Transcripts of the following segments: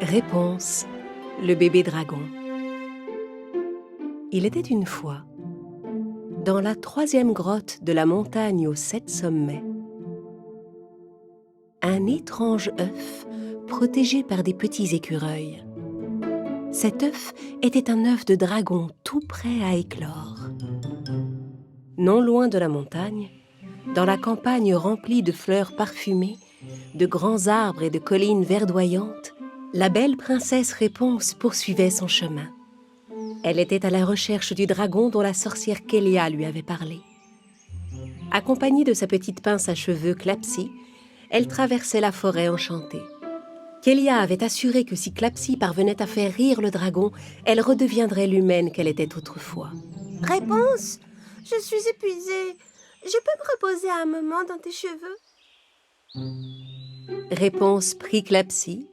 Réponse, le bébé dragon. Il était une fois, dans la 3e grotte de la montagne aux 7 sommets, un étrange œuf protégé par des petits écureuils. Cet œuf était un œuf de dragon tout prêt à éclore. Non loin de la montagne, dans la campagne remplie de fleurs parfumées, de grands arbres et de collines verdoyantes, la belle princesse Réponse poursuivait son chemin. Elle était à la recherche du dragon dont la sorcière Kélia lui avait parlé. Accompagnée de sa petite pince à cheveux Clapsy, elle traversait la forêt enchantée. Kélia avait assuré que si Clapsy parvenait à faire rire le dragon, elle redeviendrait l'humaine qu'elle était autrefois. Réponse, je suis épuisée. Je peux me reposer un moment dans tes cheveux? Réponse prit Clapsy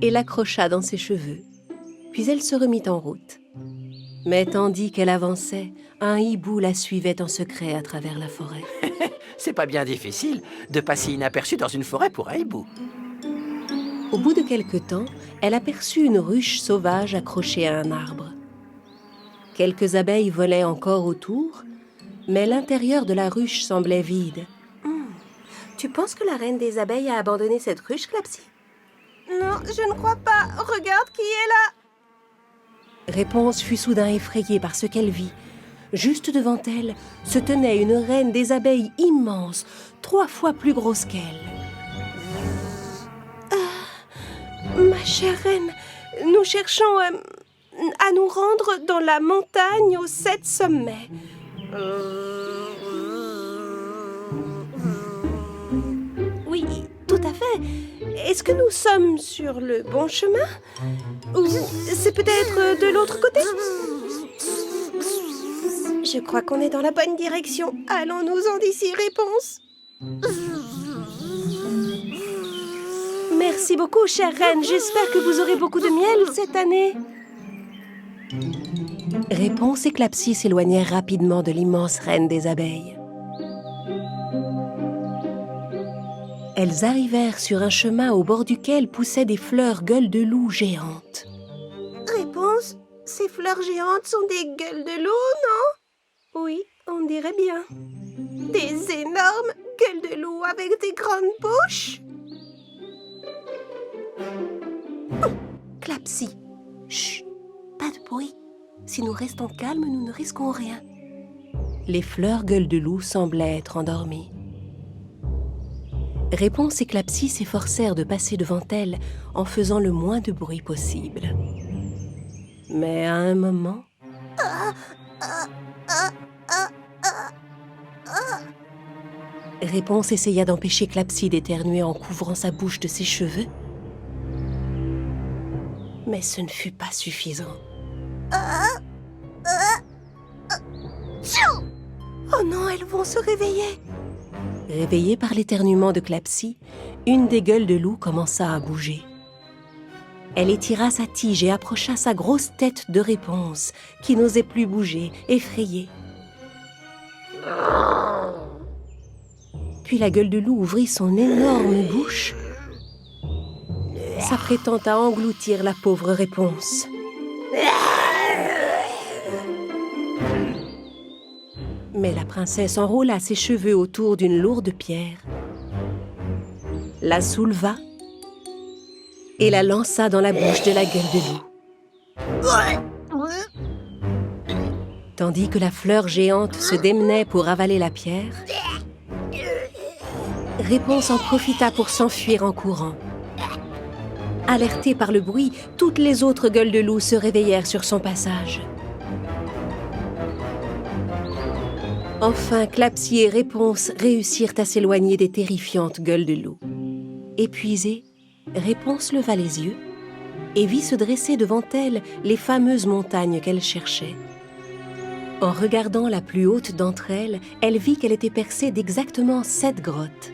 et l'accrocha dans ses cheveux. Puis elle se remit en route. Mais tandis qu'elle avançait, un hibou la suivait en secret à travers la forêt. C'est pas bien difficile de passer inaperçu dans une forêt pour un hibou. Au bout de quelque temps, elle aperçut une ruche sauvage accrochée à un arbre. Quelques abeilles volaient encore autour, mais l'intérieur de la ruche semblait vide. Tu penses que la reine des abeilles a abandonné cette ruche, Clapsy? Non, je ne crois pas. Regarde qui est là. Réponse fut soudain effrayée par ce qu'elle vit. Juste devant elle se tenait une reine des abeilles immense, 3 fois plus grosse qu'elle. Ma chère reine, nous cherchons à nous rendre dans la montagne aux 7 sommets. Oui, tout à fait. Est-ce que nous sommes sur le bon chemin? Ou c'est peut-être de l'autre côté? Je crois qu'on est dans la bonne direction. Allons-nous-en d'ici, Réponse. Merci beaucoup, chère reine. J'espère que vous aurez beaucoup de miel cette année. Réponse et Clapsy s'éloignèrent rapidement de l'immense reine des abeilles. Elles arrivèrent sur un chemin au bord duquel poussaient des fleurs gueules de loup géantes. Réponse, ces fleurs géantes sont des gueules de loup, non? Oui, on dirait bien. Des énormes gueules de loup avec des grandes bouches. Clapsy, chut, pas de bruit. Si nous restons calmes, nous ne risquons rien. Les fleurs gueules de loup semblaient être endormies. Réponse et Clapsy s'efforcèrent de passer devant elle en faisant le moins de bruit possible. Mais à un moment... Réponse essaya d'empêcher Clapsy d'éternuer en couvrant sa bouche de ses cheveux. Mais ce ne fut pas suffisant. Oh non, elles vont se réveiller. Réveillée par l'éternuement de Clapsy, une des gueules de loup commença à bouger. Elle étira sa tige et approcha sa grosse tête de Réponse, qui n'osait plus bouger, effrayée. Puis la gueule de loup ouvrit son énorme bouche, s'apprêtant à engloutir la pauvre Réponse. Mais la princesse enroula ses cheveux autour d'une lourde pierre, la souleva et la lança dans la bouche de la gueule de loup. Tandis que la fleur géante se démenait pour avaler la pierre, Réponse en profita pour s'enfuir en courant. Alertées par le bruit, toutes les autres gueules de loup se réveillèrent sur son passage. Enfin, Clapsy et Réponse réussirent à s'éloigner des terrifiantes gueules de loup. Épuisée, Réponse leva les yeux et vit se dresser devant elle les fameuses montagnes qu'elle cherchait. En regardant la plus haute d'entre elles, elle vit qu'elle était percée d'exactement 7 grottes.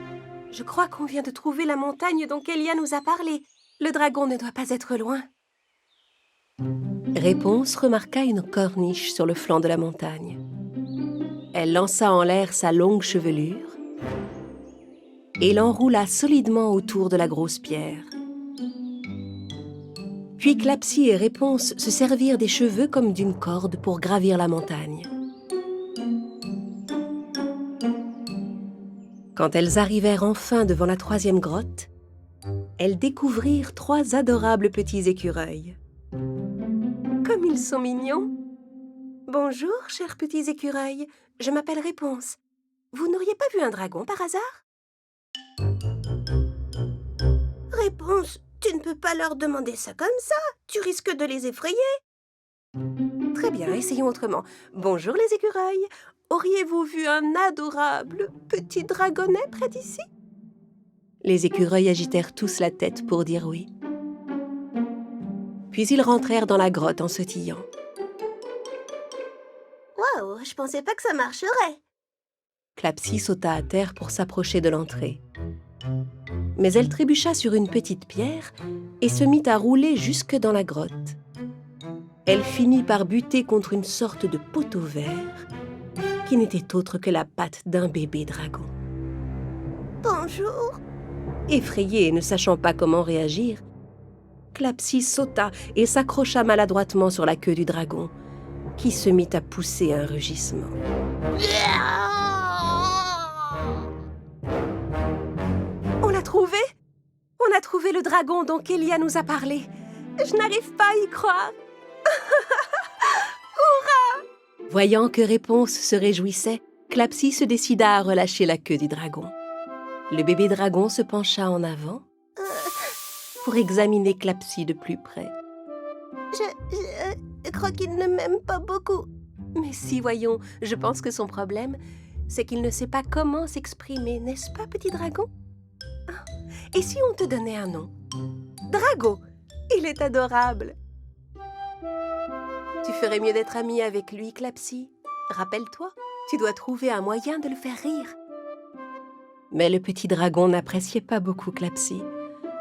Je crois qu'on vient de trouver la montagne dont Kélia nous a parlé. Le dragon ne doit pas être loin. Réponse remarqua une corniche sur le flanc de la montagne. Elle lança en l'air sa longue chevelure et l'enroula solidement autour de la grosse pierre. Puis Clapsy et Réponse se servirent des cheveux comme d'une corde pour gravir la montagne. Quand elles arrivèrent enfin devant la 3e grotte, elles découvrirent 3 adorables petits écureuils. Comme ils sont mignons! Bonjour, chers petits écureuils, je m'appelle Réponse. Vous n'auriez pas vu un dragon par hasard? Réponse, tu ne peux pas leur demander ça comme ça. Tu risques de les effrayer. Très bien, essayons autrement. Bonjour les écureuils, auriez-vous vu un adorable petit dragonnet près d'ici? Les écureuils agitèrent tous la tête pour dire oui. Puis ils rentrèrent dans la grotte en sautillant. Waouh, je pensais pas que ça marcherait. Clapsy sauta à terre pour s'approcher de l'entrée. Mais elle trébucha sur une petite pierre et se mit à rouler jusque dans la grotte. Elle finit par buter contre une sorte de poteau vert qui n'était autre que la patte d'un bébé dragon. Bonjour. Effrayée et ne sachant pas comment réagir, Clapsy sauta et s'accrocha maladroitement sur la queue du dragon, qui se mit à pousser un rugissement. On l'a trouvé! On a trouvé le dragon dont Kélia nous a parlé. Je n'arrive pas à y croire. Hurrah! Voyant que Réponse se réjouissait, Clapsy se décida à relâcher la queue du dragon. Le bébé dragon se pencha en avant pour examiner Clapsy de plus près. Je crois qu'il ne m'aime pas beaucoup. Mais si, voyons, je pense que son problème, c'est qu'il ne sait pas comment s'exprimer, n'est-ce pas, petit dragon? Ah, et si on te donnait un nom? Drago! Il est adorable! Tu ferais mieux d'être amie avec lui, Clapsy. Rappelle-toi, tu dois trouver un moyen de le faire rire. Mais le petit dragon n'appréciait pas beaucoup Clapsy,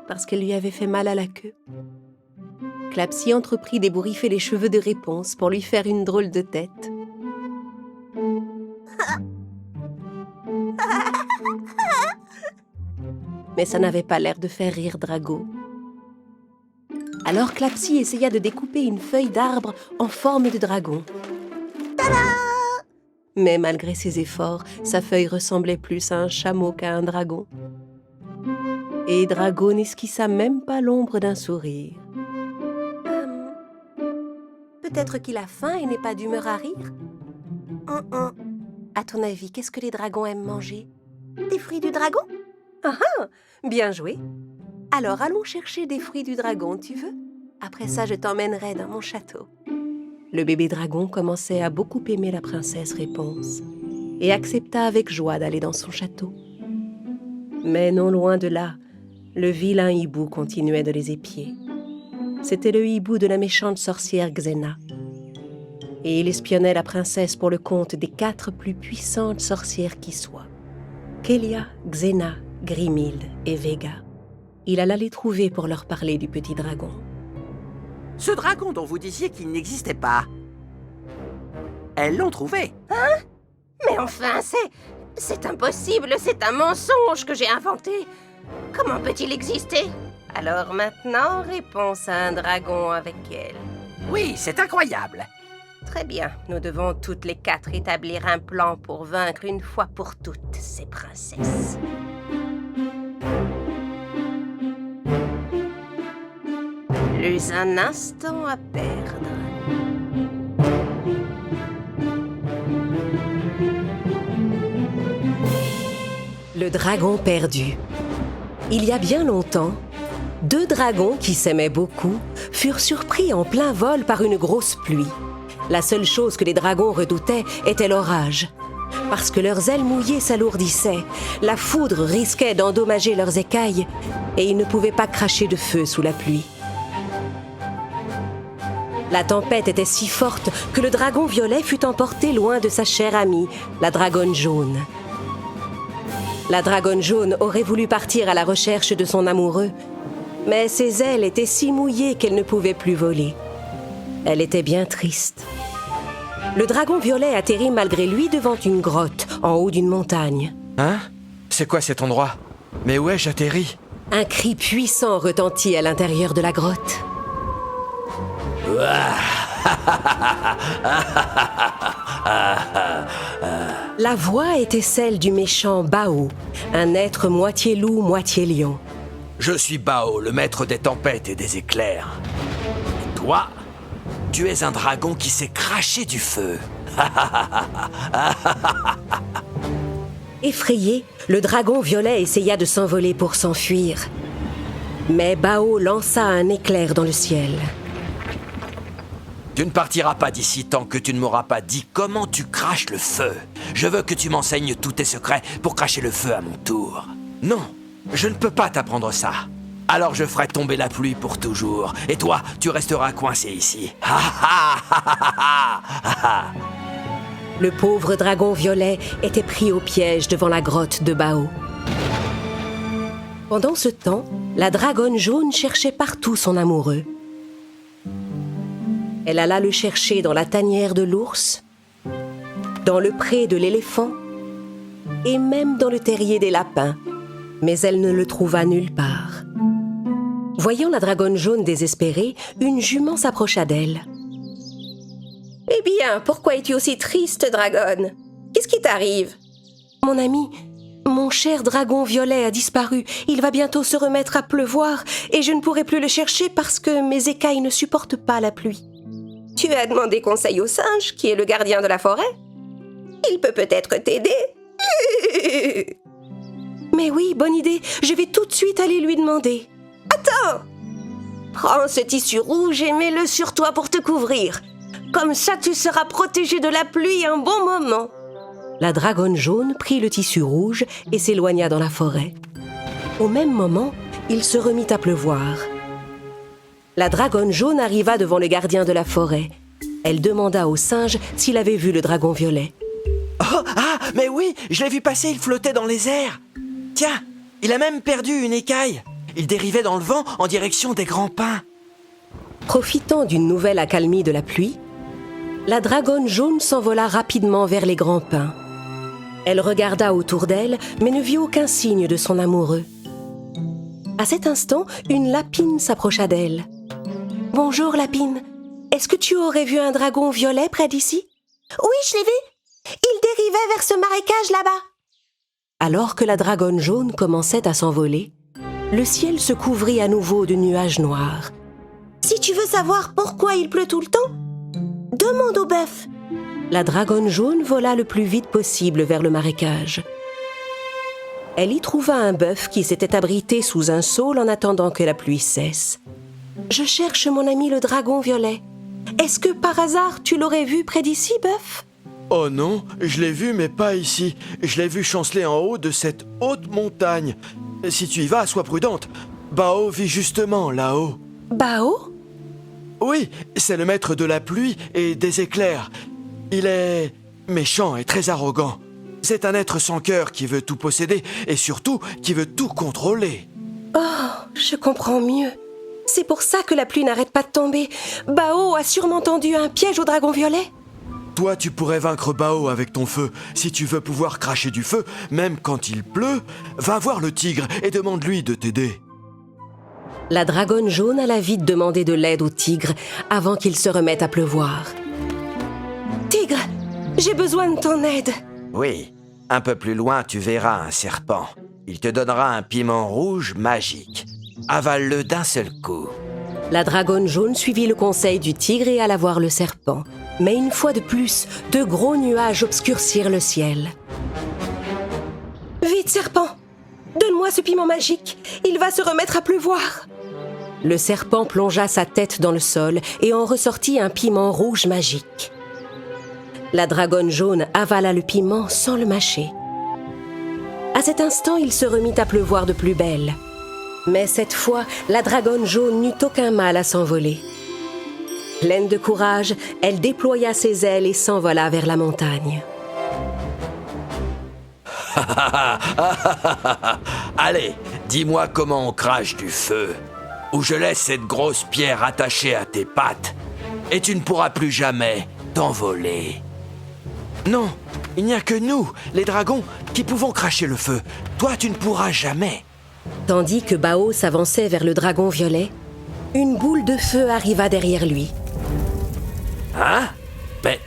parce qu'elle lui avait fait mal à la queue. Clapsy entreprit d'ébouriffer les cheveux de Réponse pour lui faire une drôle de tête. Mais ça n'avait pas l'air de faire rire Drago. Alors Clapsy essaya de découper une feuille d'arbre en forme de dragon. Tada! Mais malgré ses efforts, sa feuille ressemblait plus à un chameau qu'à un dragon. Et Drago n'esquissa même pas l'ombre d'un sourire. Peut-être qu'il a faim et n'est pas d'humeur à rire. À ton avis, qu'est-ce que les dragons aiment manger? Des fruits du dragon? Ah ah, bien joué. Alors allons chercher des fruits du dragon, tu veux? Après ça, je t'emmènerai dans mon château. Le bébé dragon commençait à beaucoup aimer la princesse Réponse et accepta avec joie d'aller dans son château. Mais non loin de là, le vilain hibou continuait de les épier. C'était le hibou de la méchante sorcière Xena. Et il espionnait la princesse pour le compte des 4 plus puissantes sorcières qui soient. Kélia, Xena, Grimhilde et Vega. Il alla les trouver pour leur parler du petit dragon. Ce dragon dont vous disiez qu'il n'existait pas. Elles l'ont trouvé. Hein? Mais enfin, c'est impossible, c'est un mensonge que j'ai inventé. Comment peut-il exister? Alors maintenant, Réponse à un dragon avec elle. Oui, c'est incroyable. Très bien, nous devons toutes les 4 établir un plan pour vaincre une fois pour toutes ces princesses. Plus un instant à perdre. Le dragon perdu. Il y a bien longtemps, 2 dragons qui s'aimaient beaucoup furent surpris en plein vol par une grosse pluie. La seule chose que les dragons redoutaient était l'orage. Parce que leurs ailes mouillées s'alourdissaient, la foudre risquait d'endommager leurs écailles et ils ne pouvaient pas cracher de feu sous la pluie. La tempête était si forte que le dragon violet fut emporté loin de sa chère amie, la dragonne jaune. La dragonne jaune aurait voulu partir à la recherche de son amoureux, mais ses ailes étaient si mouillées qu'elle ne pouvait plus voler. Elle était bien triste. Le dragon violet atterrit malgré lui devant une grotte, en haut d'une montagne. Hein? C'est quoi cet endroit? Mais où ai-je atterri? Un cri puissant retentit à l'intérieur de la grotte. La voix était celle du méchant Bao, un être moitié loup, moitié lion. Je suis Bao, le maître des tempêtes et des éclairs. Et toi, tu es un dragon qui s'est craché du feu. Effrayé, le dragon violet essaya de s'envoler pour s'enfuir. Mais Bao lança un éclair dans le ciel. Tu ne partiras pas d'ici tant que tu ne m'auras pas dit comment tu craches le feu. Je veux que tu m'enseignes tous tes secrets pour cracher le feu à mon tour. Non, je ne peux pas t'apprendre ça. Alors je ferai tomber la pluie pour toujours. Et toi, tu resteras coincé ici. Le pauvre dragon violet était pris au piège devant la grotte de Bao. Pendant ce temps, la dragonne jaune cherchait partout son amoureux. Elle alla le chercher dans la tanière de l'ours, dans le pré de l'éléphant et même dans le terrier des lapins, mais elle ne le trouva nulle part. Voyant la dragonne jaune désespérée, une jument s'approcha d'elle. « Eh bien, pourquoi es-tu aussi triste, dragonne? Qu'est-ce qui t'arrive ?»« Mon ami, mon cher dragon violet a disparu. Il va bientôt se remettre à pleuvoir et je ne pourrai plus le chercher parce que mes écailles ne supportent pas la pluie. » « Tu as demandé conseil au singe, qui est le gardien de la forêt? Il peut peut-être t'aider. » Mais oui, bonne idée. Je vais tout de suite aller lui demander. « Attends! Prends ce tissu rouge et mets-le sur toi pour te couvrir. Comme ça, tu seras protégé de la pluie un bon moment. » La dragonne jaune prit le tissu rouge et s'éloigna dans la forêt. Au même moment, il se remit à pleuvoir. La dragonne jaune arriva devant le gardien de la forêt. Elle demanda au singe s'il avait vu le dragon violet. « Oh, ah, mais oui, je l'ai vu passer, il flottait dans les airs. Tiens, il a même perdu une écaille. Il dérivait dans le vent en direction des grands pins. » Profitant d'une nouvelle accalmie de la pluie, la dragonne jaune s'envola rapidement vers les grands pins. Elle regarda autour d'elle, mais ne vit aucun signe de son amoureux. À cet instant, une lapine s'approcha d'elle. « Bonjour, lapine. Est-ce que tu aurais vu un dragon violet près d'ici? »« Oui, je l'ai vu. Il dérivait vers ce marécage là-bas. » Alors que la dragonne jaune commençait à s'envoler, le ciel se couvrit à nouveau de nuages noirs. « Si tu veux savoir pourquoi il pleut tout le temps, demande au bœuf. » La dragonne jaune vola le plus vite possible vers le marécage. Elle y trouva un bœuf qui s'était abrité sous un saule en attendant que la pluie cesse. « Je cherche mon ami le dragon violet. Est-ce que par hasard tu l'aurais vu près d'ici, bœuf ?» Oh non, je l'ai vu mais pas ici. Je l'ai vu chanceler en haut de cette haute montagne. Si tu y vas, sois prudente. Bao vit justement là-haut. Bao ? Oui, c'est le maître de la pluie et des éclairs. Il est méchant et très arrogant. C'est un être sans cœur qui veut tout posséder et surtout qui veut tout contrôler. Oh, je comprends mieux. C'est pour ça que la pluie n'arrête pas de tomber. Bao a sûrement tendu un piège au dragon violet. Toi, tu pourrais vaincre Bao avec ton feu. Si tu veux pouvoir cracher du feu, même quand il pleut, va voir le tigre et demande-lui de t'aider. La dragonne jaune alla vite demander de l'aide au tigre avant qu'il se remette à pleuvoir. « Tigre, j'ai besoin de ton aide. » Oui, un peu plus loin, tu verras un serpent. Il te donnera un piment rouge magique. Avale-le d'un seul coup. La dragonne jaune suivit le conseil du tigre et alla voir le serpent. Mais une fois de plus, de gros nuages obscurcirent le ciel. « Vite, serpent! Donne-moi ce piment magique. Il va se remettre à pleuvoir. » Le serpent plongea sa tête dans le sol et en ressortit un piment rouge magique. La dragonne jaune avala le piment sans le mâcher. À cet instant, il se remit à pleuvoir de plus belle. Mais cette fois, la dragonne jaune n'eut aucun mal à s'envoler. Pleine de courage, elle déploya ses ailes et s'envola vers la montagne. Allez, dis-moi comment on crache du feu, ou je laisse cette grosse pierre attachée à tes pattes, et tu ne pourras plus jamais t'envoler. Non, il n'y a que nous, les dragons, qui pouvons cracher le feu. Toi, tu ne pourras jamais. Tandis que Bao s'avançait vers le dragon violet, une boule de feu arriva derrière lui. Hein? Mais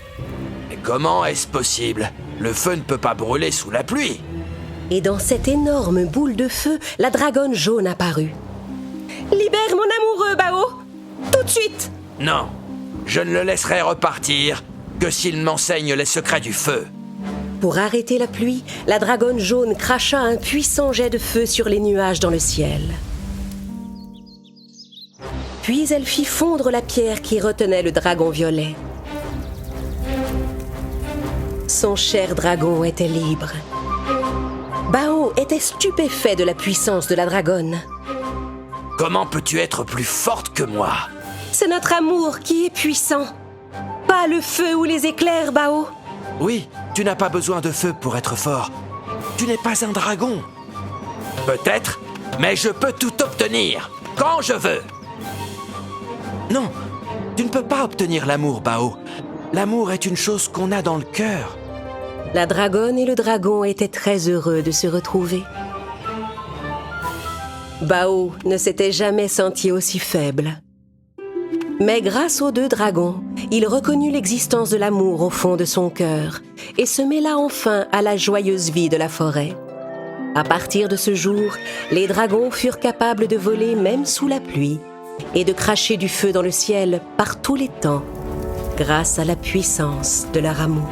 comment est-ce possible? Le feu ne peut pas brûler sous la pluie. Et dans cette énorme boule de feu, la dragonne jaune apparut. « Libère mon amoureux, Bao! Tout de suite !» Non, je ne le laisserai repartir que s'il m'enseigne les secrets du feu. Pour arrêter la pluie, la dragonne jaune cracha un puissant jet de feu sur les nuages dans le ciel. Puis elle fit fondre la pierre qui retenait le dragon violet. Son cher dragon était libre. Bao était stupéfait de la puissance de la dragonne. Comment peux-tu être plus forte que moi? C'est notre amour qui est puissant. Pas le feu ou les éclairs, Bao. Oui, tu n'as pas besoin de feu pour être fort. Tu n'es pas un dragon. Peut-être, mais je peux tout obtenir, quand je veux. Non, tu ne peux pas obtenir l'amour, Bao. L'amour est une chose qu'on a dans le cœur. La dragonne et le dragon étaient très heureux de se retrouver. Bao ne s'était jamais senti aussi faible. Mais grâce aux deux dragons, il reconnut l'existence de l'amour au fond de son cœur et se mêla enfin à la joyeuse vie de la forêt. À partir de ce jour, les dragons furent capables de voler même sous la pluie et de cracher du feu dans le ciel par tous les temps, grâce à la puissance de leur amour.